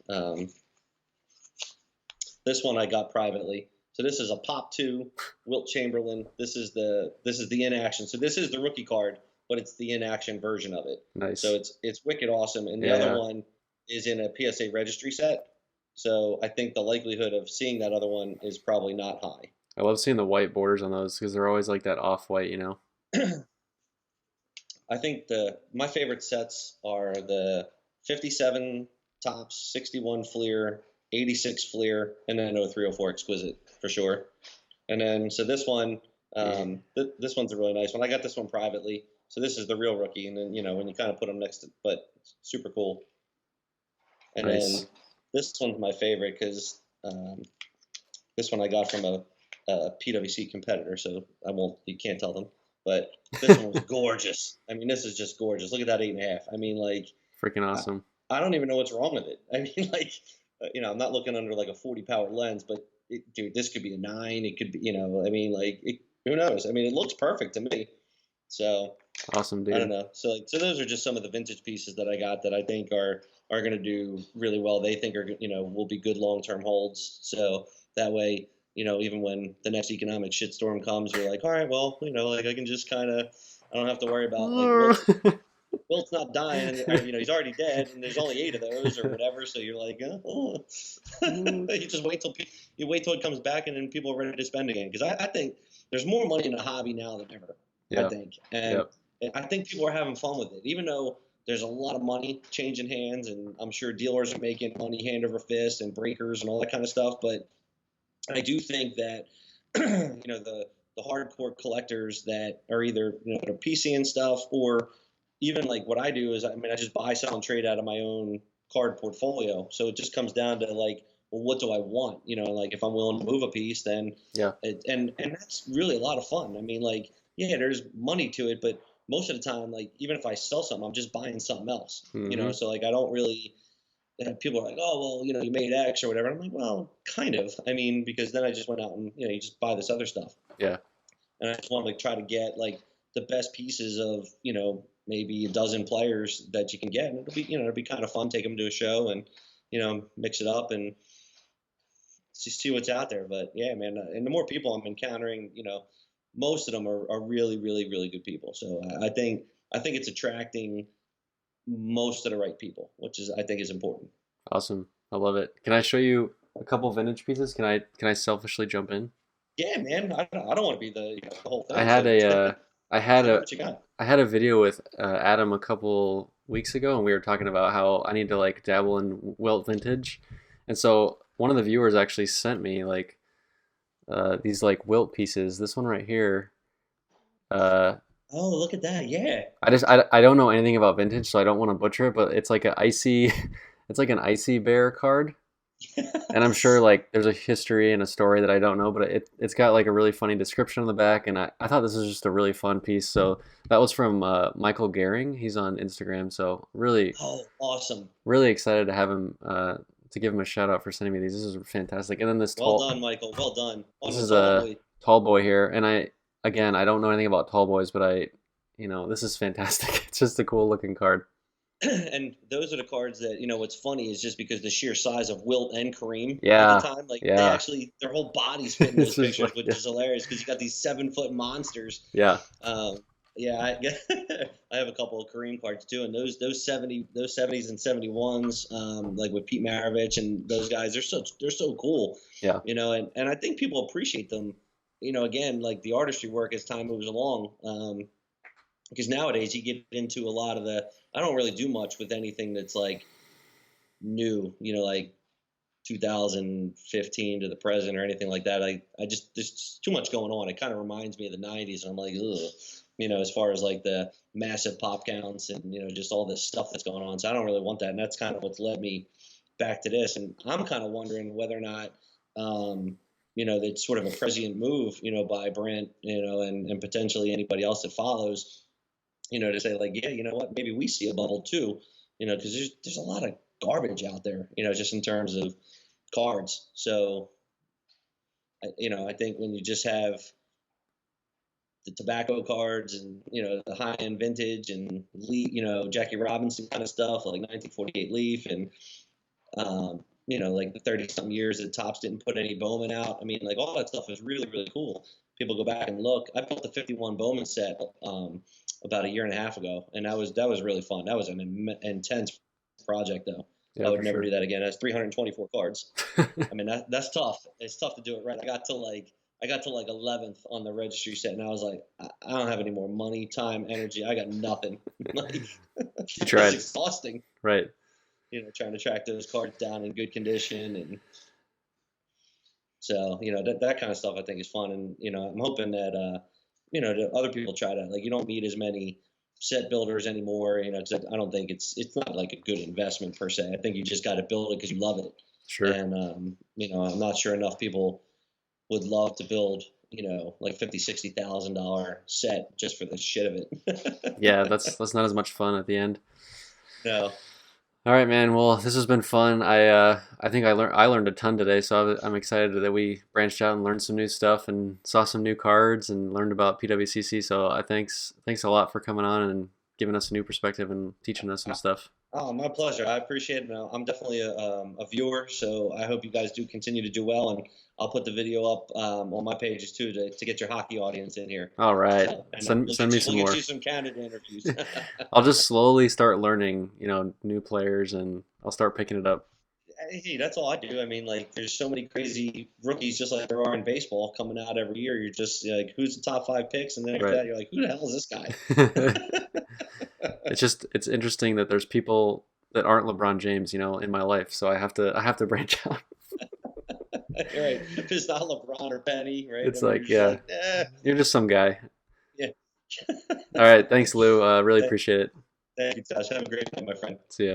B: This one I got privately. So this is a Pop 2 Wilt Chamberlain. This is the in action. So this is the rookie card, but it's the in action version of it.
A: nice.
B: So it's wicked awesome. And the
A: Yeah.
B: other one is in a PSA registry set. So I think the likelihood of seeing that other one is probably not high.
A: I love seeing the white borders on those because they're always like that off-white,
B: I think the my favorite sets are the 57 tops, 61 Fleer, 86 Fleer, and then 0304 Exquisite for sure. And then so this one,
A: Yeah.
B: this one's a really nice one. I got this one privately. So this is the real rookie, and then when you kind of put them next to, but super cool. And then
A: Nice.
B: this one's my favorite because this one I got from a PWC competitor, so you can't tell them. But this one was gorgeous. I mean, this is just gorgeous. Look at that 8.5. I mean, like,
A: Freaking
B: I,
A: awesome.
B: I don't even know what's wrong with it. I mean, like, I'm not looking under like a 40 power lens, but dude, this could be a 9. It could be, I mean, like, who knows? I mean, it looks perfect to me. So
A: Awesome,
B: I don't
A: dude.
B: know. So those are just some of the vintage pieces that I got that I think are going to do really well. They think will be good long term holds. So that way, even when the next economic shitstorm comes, you're like, all right, well, like I can just kind of, I don't have to worry about like Wilt's not dying, and he's already dead, and there's only 8 of those or whatever. So you're like, oh. You just wait till it comes back, and then people are ready to spend again. Because I think there's more money in the hobby now than ever. I
A: Yep.
B: think, and
A: Yep.
B: I think people are having fun with it, even though there's a lot of money changing hands, and I'm sure dealers are making money hand over fist and breakers and all that kind of stuff. But I do think that the hardcore collectors that are either they're PC and stuff, or even like what I do is, I mean, I just buy, sell, and trade out of my own card portfolio. So it just comes down to like, well, what do I want? Like if I'm willing to move a piece, then
A: Yeah.
B: and that's really a lot of fun. I mean, like, yeah, there's money to it, but most of the time, like even if I sell something, I'm just buying something else.
A: Mm-hmm.
B: So like I don't really. And people are like, oh, well, you made X or whatever. I'm like, well, kind of. I mean, because then I just went out and you just buy this other stuff,
A: Yeah.
B: and I just want to like try to get like the best pieces of maybe a dozen players that you can get, and it'll be kind of fun. Take them to a show and mix it up and just see what's out there. But yeah, man, and the more people I'm encountering, most of them are really, really, really good people. So I think it's attracting most of the right people, which is I think is important.
A: Awesome. I love it. Can I show you a couple vintage pieces? Can I selfishly jump in?
B: Yeah, man. I don't want to be the whole
A: I
B: thing.
A: had
B: So
A: a I had
B: show me
A: a
B: what you got.
A: I had a video with Adam a couple weeks ago, and we were talking about how I need to like dabble in Wilt vintage, and so one of the viewers actually sent me like these like Wilt pieces. This one right here. Uh,
B: Oh, look at that. Yeah.
A: I don't know anything about vintage, so I don't want to butcher it, but it's like an icy, it's like an icy bear card, and I'm sure like there's a history and a story that I don't know, but it's got like a really funny description on the back, and I thought this was just a really fun piece. So that was from Michael Gehring. He's on Instagram, so really
B: Oh, awesome.
A: really excited to have him to give him a shout out for sending me these. This is fantastic. And then
B: Well done, Michael. Well done. On
A: this
B: the
A: is
B: tall
A: a
B: boy.
A: tall boy here, and I don't know anything about tall boys, but this is fantastic. It's just a cool looking card.
B: And those are the cards that what's funny is just because the sheer size of Wilt and Kareem at the
A: Yeah,
B: time, like they
A: yeah.
B: actually their whole bodies fit in those
A: This is
B: pictures,
A: like
B: which
A: yeah,
B: is hilarious because you got these 7-foot monsters.
A: yeah.
B: Um, yeah, I have a couple of Kareem cards too, and those 70s and 71s, like with Pete Maravich and those guys, they're so cool,
A: Yeah.
B: and I think people appreciate them, again, like the artistry work as time moves along. Because nowadays you get into a lot of I don't really do much with anything that's like new, like 2015 to the present or anything like that. I just there's too much going on. It kind of reminds me of the 90s, and I'm like, ugh, as far as like the massive pop counts and just all this stuff that's going on. So I don't really want that, and that's kind of what's led me back to this. And I'm kind of wondering whether or not, that's sort of a prescient move, by Brent, and potentially anybody else that follows, to say like, yeah, you know what, maybe we see a bubble too, because there's a lot of garbage out there, just in terms of cards. So, I think when you just have the tobacco cards and the high end vintage and Jackie Robinson kind of stuff like 1948 Leaf and like the 30 something years that Tops didn't put any Bowman out. I mean, like all that stuff is really, really cool. People go back and look. I built the 51 Bowman set about a year and a half ago, and that was really fun. That was an intense project, though. I
A: Yeah,
B: would
A: for
B: never
A: sure.
B: do that again. That's 324 cards. I mean, that's tough. It's tough to do it right. I got to like I got to like 11th on the registry set, and I was like, I don't have any more money, time, energy. I got nothing. Like,
A: You
B: it's
A: tried.
B: exhausting,
A: Right.
B: trying to track those cards down in good condition. And so, that kind of stuff I think is fun. And, I'm hoping that, that other people try to, like, you don't meet as many set builders anymore, 'cause I don't think it's not like a good investment per se. I think you just got to build it because you love it.
A: Sure.
B: And, I'm not sure enough people would love to build, like $50,000, $60,000 set just for the shit of it.
A: Yeah, that's not as much fun at the end.
B: No.
A: All right, man. Well, this has been fun. I think I learned a ton today, so I'm excited that we branched out and learned some new stuff and saw some new cards and learned about PWCC. So I thanks a lot for coming on and giving us a new perspective and teaching us some stuff.
B: Oh, my pleasure. I appreciate it. I'm definitely a viewer, so I hope you guys do continue to do well. And I'll put the video up on my pages too to get your hockey audience in here.
A: All right.
B: So, and
A: Send me some
B: we'll
A: more.
B: get you some Canada interviews.
A: I'll just slowly start learning, new players, and I'll start picking it up.
B: Hey, that's all I do. I mean, like, there's so many crazy rookies, just like there are in baseball, coming out every year. You're just like, who's the top 5 picks? And then after
A: Right.
B: that, you're like, who the hell is this guy?
A: It's interesting that there's people that aren't LeBron James, in my life. So I have to branch out.
B: Right. If it's not LeBron or Penny, right?
A: It's
B: I mean,
A: like,
B: you're just
A: yeah,
B: like,
A: you're just some guy.
B: yeah.
A: All right, thanks, Lou. Really appreciate it.
B: Thank you, Josh. Have a great night, my friend.
A: See ya.